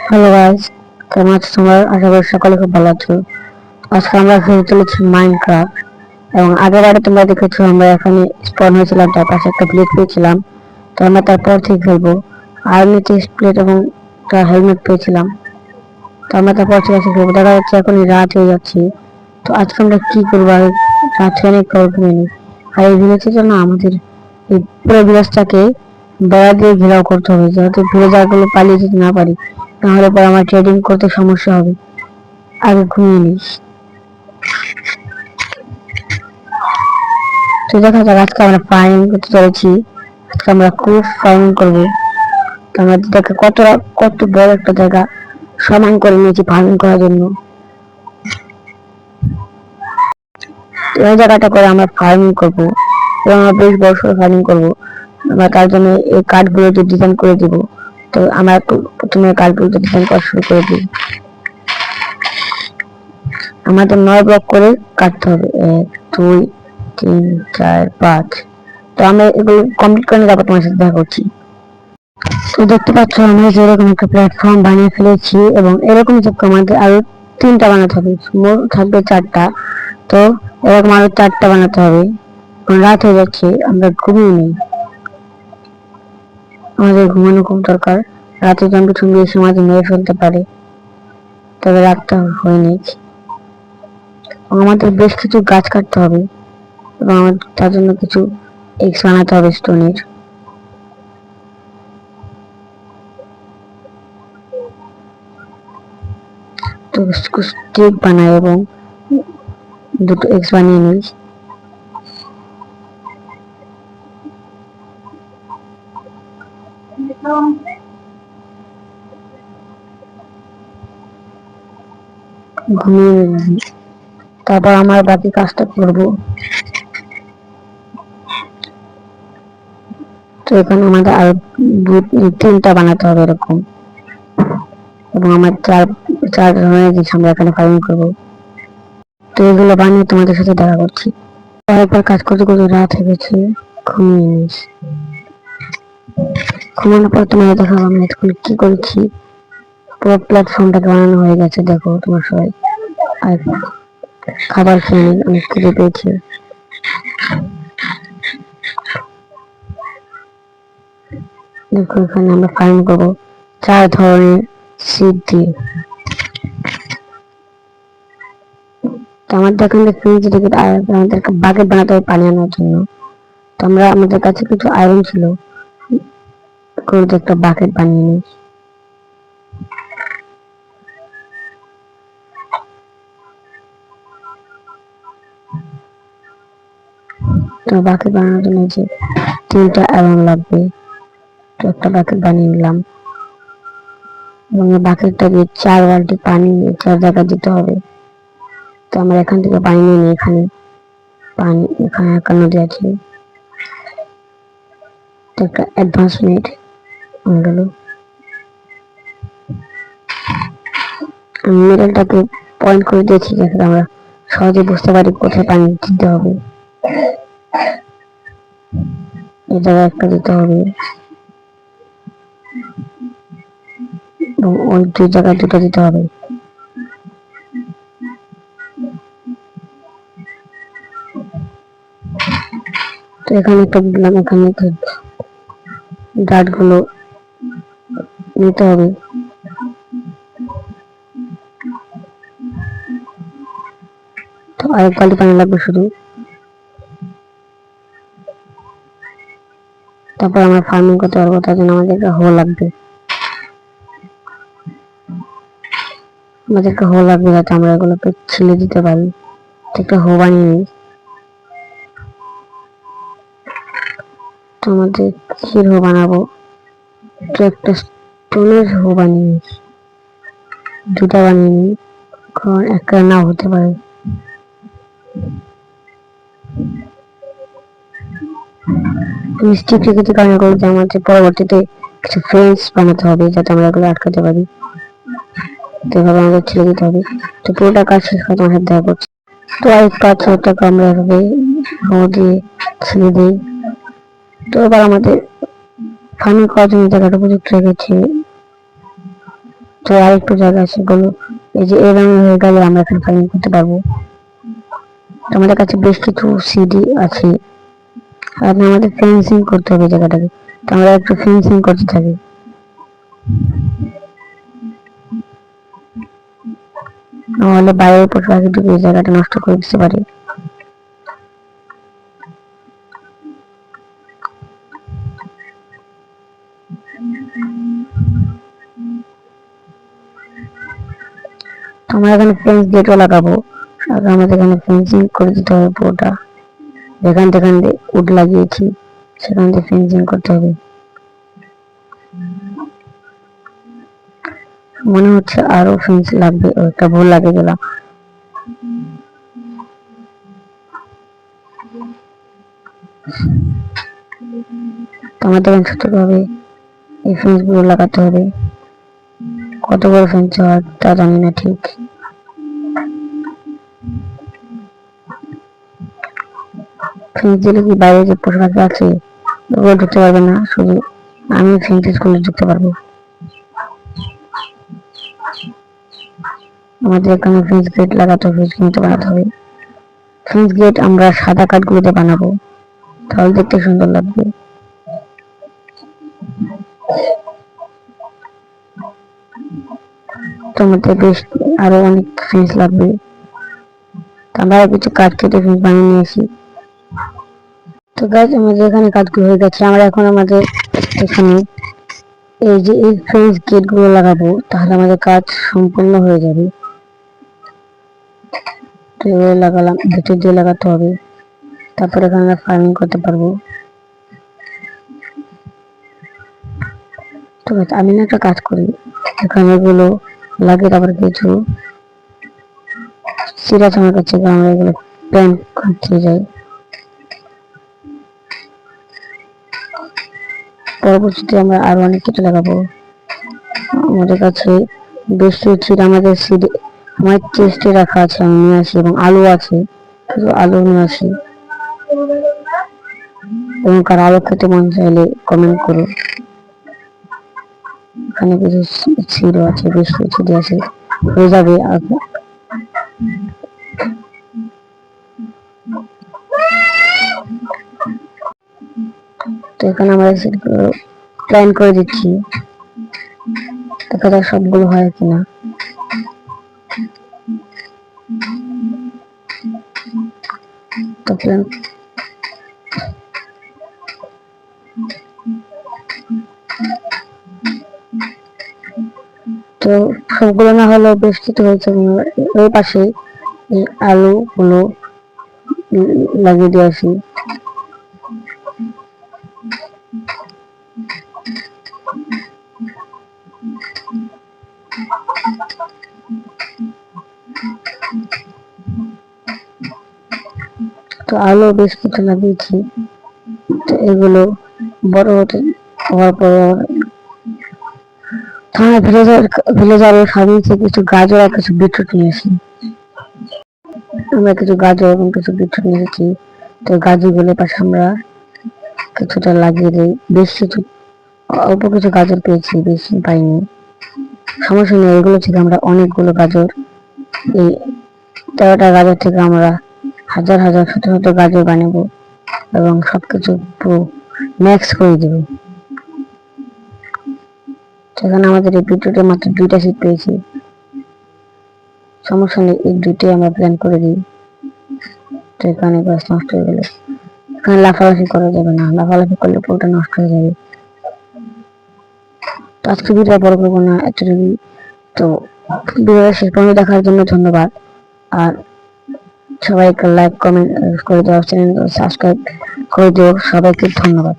Hello guys, কেমন আছো তোমরা? আশা করি সকলে খুব ভালো আছো। আজকে আমরা খেলতে চলেছি মাইনক্রাফট। এবং আগেরবারে তোমরা দেখেছো আমরা এখানে স্পন হয়েছিলাম, তার পাশে একটা প্লেট পেয়েছিলাম। তো আমরা তারপর থেকে খেলবো। আর নিচে প্লেট এবং একটা হেলমেট পেয়েছিলাম। তো আমরা তারপর থেকে খেলবো। দেখা যাচ্ছে এখন রাত হয়ে যাচ্ছে। তো আজকে আমরা কি করবো? আর রাত হয়ে অনেক পর ঘুমিয়ে নিই। আর এই ভিলেজের জন্য আমাদের এই পুরো ভিলেজটাকে বেড়া দিয়ে ঘেরাও করতে হবে, যাতে ভিলেজারগুলো পালিয়ে যেতে না পারি। নাহলে পর আমার ট্রেডিং করতে সমস্যা হবে। আগে ঘুমিয়ে নিস। তো দেখা যাক, আজকে আমরা ফার্মিং করতে চলেছি। আজকে আমরা খুব ফার্মিং করবো। তো আমরা দেখে কত বড় একটা জায়গা সমান করে নিয়েছি ফার্মিং করার জন্য। এই জায়গাটা করে আমরা ফার্মিং করবো এবং আমরা বেশ বড় সড়ো ফার্মিং করবো। আমরা তার জন্য এই কাঠগুলো ডিজাইন করে দিব। তো আমরা প্রথমে কাঠগুলো ডিজাইন করা শুরু করে দিই। আমাদের 9 ব্লক করে কাটতে হবে। 1 2 3 4 5। তো আমরা এগুলো কমপ্লিট করে তারপর তোমার সাথে দেখা করছি। তো দেখতে পাচ্ছ আমরা যেরকম একটা প্ল্যাটফর্ম বানিয়ে ফেলেছি এবং এরকম যে আমাদের আরো 3টা বানাতে হবে, মোট থাকবে 4টা। তো এরকম আরো 4টা বানাতে হবে। রাত হয়ে যাচ্ছে, আমরা ঘুমিয়ে নেই। আমাদের ঘুমানো খুব দরকার। রাতে জম্বি ঠম্বি এসে আমাদের মেরে ফেলতে পারে, তবে রাতটা হয়নি। আমাদের বেশ কিছু গাছ কাটতে হবে এবং আমাদের তার জন্য কিছু এক্স বানাতে হবে স্টোনের। তো স্টিক বানাই এবং দুটো এক্স বানিয়ে নিই। ঘুমিয়ে নিই, তারপর আমার বাকি কাজটা করবো। তো এখানে আমাদের আরো 3টা বানাতে হবে এরকম। এবং আমার চার ধরনের জিনিস আমরা এখানে ফার্মিং করবো। তো এগুলো বানিয়ে তোমাদের সাথে দেখা করছি। তারপর কাজ করতে করতে রাত হয়ে গেছে, ঘুমিয়ে নিস। ঘুমানোর পর তোমাদের দেখাবো আমি এখন কি করেছি। পুরো প্ল্যাটফর্মটাকে বানানো হয়ে গেছে, দেখো তোমার সবাই। আর খাবার খেয়ে নিই, অনেক খিদে পেয়েছে। দেখো এখানে আমরা ফার্ম করবো 4 ধরনের সিড দিয়ে। আমাদের এখানে ফ্রিজ রেখে আমাদেরকে বাকেট বানাতে হবে পানি আনার জন্য। তো আমাদের কাছে কিছু আয়রন ছিল, করে একটা বাকেট বানিয়ে নিই। তো বাকেট বানানোর জন্য যে 3টা আয়রন লাগবে। তো একটা বাকেট বানিয়ে নিলাম এবং বাকেটটা দিয়ে 4 বালতি পানি 4 জায়গায় দিতে হবে। তো আমরা এখান থেকে পানি নিয়ে নিই। এখানে পানি, এখানে একটা নদী আছে। তো একটা অ্যাডভান্সমেন্ট গেল। মিডলটাকে পয়েন্ট করে দিয়েছি, যাতে আমরা সহজে বুঝতে পারি কোথায় পানি দিতে হবে। এই জায়গায় একটা দিতে হবে এবং ওই 2 জায়গায় 2টা দিতে হবে। তো এখানে একটা দিলাম, এখানে ডাটগুলো নিতে হবে। তো আরেক বালতি পানি লাগবে শুধু। তারপর আমরা ফার্মিং করতে পারবো, তার জন্য আমাদেরকে হোল লাগবে। যাতে আমরা এগুলোকে ছিলে দিতে পারি। একটা হো বানিয়ে নিই। তো আমাদের কিসের হো বানাবো? তো একটা স্টোনের হো বানিয়ে নিই, 2টা বানিয়ে নিই, কারণ একটা নাও হতে পারে। মিষ্টি প্রকৃতি কারণে করে যে আমাদের পরবর্তীতে কিছু ফ্রেন্ডস বানাতে হবে, যাতে আমরা এগুলো আটকাতে পারি। তো এভাবে আমাদের ছেড়ে দিতে হবে। তো পুরোটা কাজ শেষ করে তোমার সাথে দেখা করছি। তো আরেকটা আছে, ওটাকে আমরা এভাবে হো দিয়ে ছেড়ে দিই। তো এবার আমাদের ফার্মিং করার জন্য জায়গাটা উপযুক্ত হয়ে গেছে। তো আরেকটু জায়গা আছে সেগুলো এই যে এরকম হয়ে গেলে আমরা এখানে ফাইলিং করতে পারবো। আমাদের কাছে বেশ কিছু সিডি আছে, আর আমাদের ফেন্সিং করতে হবে জায়গাটাকে। তো আমরা একটু ফেন্সিং করতে থাকি। নাহলে বাইরের পশু পাখি ঢুকে এই জায়গাটা নষ্ট করে দিতে পারে। আমরা এখানে ফেন্স গেটও লাগাবো, আর আমাদের এখানে ফেন্সিং করে দিতে হবে পুরোটা। যেখান থেকে উড লাগিয়েছি সেখান থেকে ফেন্সিং করতে হবে। মনে হচ্ছে আরো ফেন্স লাগবে, একটা ভুল লাগে গেলাম। আমাদের ছোটভাবে এই ফেন্স গুলো লাগাতে হবে। কত বড় ফেন্স হয় তা জানি না ঠিক। ফেন্স দিলে কি বাইরে যে পশু পাখি আছে ওগুলো ঢুকতে পারবে না, শুধু আমি ফেন্স গুলো ঢুকতে পারবো। আমাদের এখানে ফেন্স গেট লাগাতে হবে, কিনতে বানাতে হবে। ফেন্স গেট আমরা সাদা কাঠগুলোতে বানাবো, তাহলে দেখতে সুন্দর লাগবে। তোমাদের বেশ আরো অনেক ফেন্স লাগবে, আমরা কিছু কাঠ কেটে ফেন্স বানিয়ে নিয়ে আসি। তো গাছ আমাদের এখানে কাঠগুলো হয়ে গেছে। আমরা এখন আমাদের এখানে এই যে এই ফেন্স গেট গুলো লাগাবো, তাহলে আমাদের কাজ সম্পূর্ণ হয়ে যাবে। তো এগুলো লাগালাম, ভেতর দিয়ে লাগাতে হবে, তারপরে এখানে আমরা ফার্মিং করতে পারবো। তো আমি না একটা কাজ করি, এখানে এগুলো লাগে, তারপরে কিছু সিরাজ আমার কাছে আমরা এগুলো প্যান করতে যাই। পরবর্তীতে আমরা আরো অনেক কিছু লাগাবো। আমাদের কাছে বেশ কিছু আমাদের সিডি আমার চেস্টে রাখা আছে, আমি নিয়ে আসি, এবং আলু আছে, কিছু আলু নিয়ে আসি। এবং কার আলু খেতে মন চাইলে কমেন্ট করো। এখানে কিছু ছিড়ো আছে, বেশ কিছু দিয়ে আছে, হয়ে যাবে। তো এখানে আমরা প্ল্যান করে দিচ্ছি, দেখা যাক সবগুলো হয় কিনা। তো প্ল্যান তো সবগুলো না হলেও বেশ কিছু হয়েছে। ওই পাশে আলু গুলো লাগিয়ে দিয়ে আসি। তো আলু বেশ কিছু লাগিয়েছি। তো এগুলো বড় হওয়ার পর ভিলেজার খাইয়েছি কিছু গাজর আর কিছু বিটরুট নিয়ে আসি। আমরা কিছু গাজর এবং কিছু বিটরুট নিয়েছি। তো গাজরগুলো পাশে আমরা কিছুটা লাগিয়ে দিই। বেশ কিছু অল্প কিছু গাজর পেয়েছি, বেশি পাইনি, সমস্যা নেই। এগুলো থেকে আমরা অনেকগুলো গাজর, এই 13টা গাজর থেকে আমরা হাজার হাজার ছোট ছোট গাজর বানাবো এবং সবকিছু পুরো মিক্স করে দেবো। সেখানে আমাদের এই বিটরুটে মাত্র 2টা সিট পেয়েছি, সমস্যা নেই, এই 2টি আমরা প্ল্যান করে দিই। তো এখানে গাছ নষ্ট হয়ে গেলে এখানে লাফালাফি করা যাবে না, লাফালাফি করলে পুরোটা নষ্ট হয়ে যাবে। তো আজকে ভিডিও বড় করবো না, এতটুকু। তো ভিডিওটা শেষ পর্যন্ত দেখার জন্য ধন্যবাদ। আর সবাইকে লাইক কমেন্ট করে দেওয়া, চ্যানেল সাবস্ক্রাইব করে দিও। সবাইকে ধন্যবাদ।